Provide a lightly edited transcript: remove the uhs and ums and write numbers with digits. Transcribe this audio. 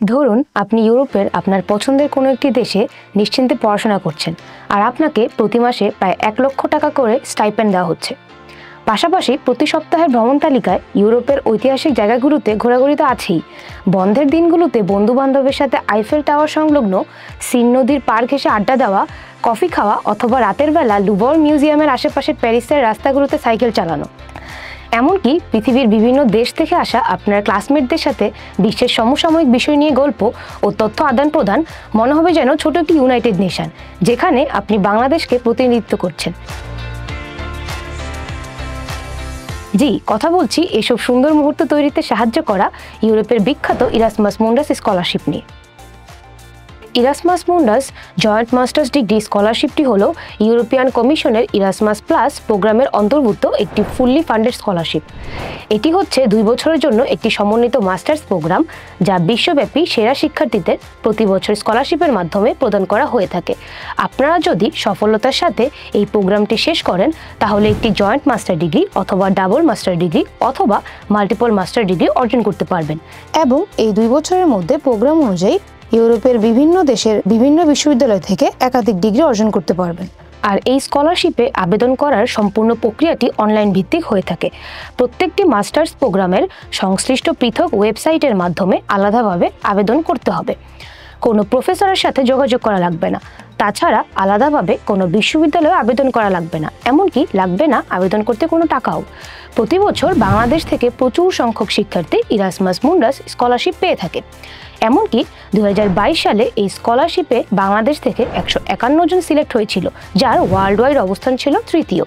ধরুন আপনি ইউরোপের আপনার পছন্দের কোনো একটি দেশে নিশ্চিন্তে পড়াশোনা করছেন আর আপনাকে প্রতি মাসে প্রায় 1,00,000 টাকা করে স্টাইপেন্ড দেওয়া হচ্ছে। পাশাপাশি প্রতি সপ্তাহের ভ্রমণ তালিকায় ইউরোপের ঐতিহাসিক জায়গাগুলোতে ঘোরাঘুরি তো আছেই। বন্ধের দিনগুলোতে বন্ধু বান্ধবের সাথে আইফেল টাওয়ার সংলগ্ন সিন নদীর পার ঘেঁষে আড্ডা দেওয়া, কফি খাওয়া অথবা রাতের বেলা লুভর মিউজিয়ামের আশেপাশে প্যারিসের রাস্তাগুলোতে সাইকেল চালানো। এমনকি পৃথিবীর বিভিন্ন দেশ থেকে আসা আপনার ক্লাসমেটদের সাথে বিশ্বের সমসাময়িক বিষয় নিয়ে গল্প ও তথ্য আদান প্রদান মনে হবে যেন ছোট একটি ইউনাইটেড নেশন, যেখানে আপনি বাংলাদেশকে প্রতিনিধিত্ব করছেন। জি, কথা বলছি এসব সুন্দর মুহূর্ত তৈরিতে সাহায্য করা ইউরোপের বিখ্যাত ইরাসমাস মুন্ডাস স্কলারশিপ নিয়ে। Erasmus Mundus joint masters degree স্কলারশিপটি হলো ইউরোপিয়ান কমিশনের ইরাসমাস প্লাস প্রোগ্রামের অন্তর্ভুক্ত একটি ফুললি ফান্ডেড স্কলারশিপ। এটি হচ্ছে 2 বছরের জন্য একটি সমন্বিত মাস্টার্স প্রোগ্রাম, যা বিশ্বব্যাপী সেরা শিক্ষার্থীদের প্রতি বছর স্কলারশিপের মাধ্যমে প্রদান করা হয়ে থাকে। আপনারা যদি সফলতার সাথে এই প্রোগ্রামটি শেষ করেন তাহলে একটি জয়েন্ট মাস্টার ডিগ্রি অথবা ডাবল মাস্টার ডিগ্রি অথবা মাল্টিপল মাস্টার ডিগ্রি অর্জন করতে পারবেন এবং এই 2 বছরের মধ্যে প্রোগ্রাম অনুযায়ী ইউরোপের বিভিন্ন দেশের বিভিন্ন বিশ্ববিদ্যালয় থেকে একাধিক ডিগ্রি অর্জন করতে পারবেন। আর এই স্কলারশিপে আবেদন করার সম্পূর্ণ প্রক্রিয়াটি অনলাইন ভিত্তিক হয়ে থাকে। প্রত্যেকটি মাস্টার্স প্রোগ্রামের সংশ্লিষ্ট পৃথক ওয়েবসাইটের মাধ্যমে আলাদাভাবে আবেদন করতে হবে। কোনো প্রফেসরের সাথে যোগাযোগ করা লাগবে না। তাছাড়া আলাদাভাবে কোনো বিশ্ববিদ্যালয়ে আবেদন করা লাগবে না, এমনকি লাগবে না আবেদন করতে কোনো টাকাও। প্রতি বছর বাংলাদেশ থেকে প্রচুর সংখ্যক শিক্ষার্থী ইরাসমাস মুন্ডাস স্কলারশিপ পেয়ে থাকে। এমনকি 2022 সালে এই স্কলারশিপে বাংলাদেশ থেকে 151 জন সিলেক্ট হয়েছিল, যার ওয়ার্ল্ড ওয়াইড অবস্থান ছিল 3য়।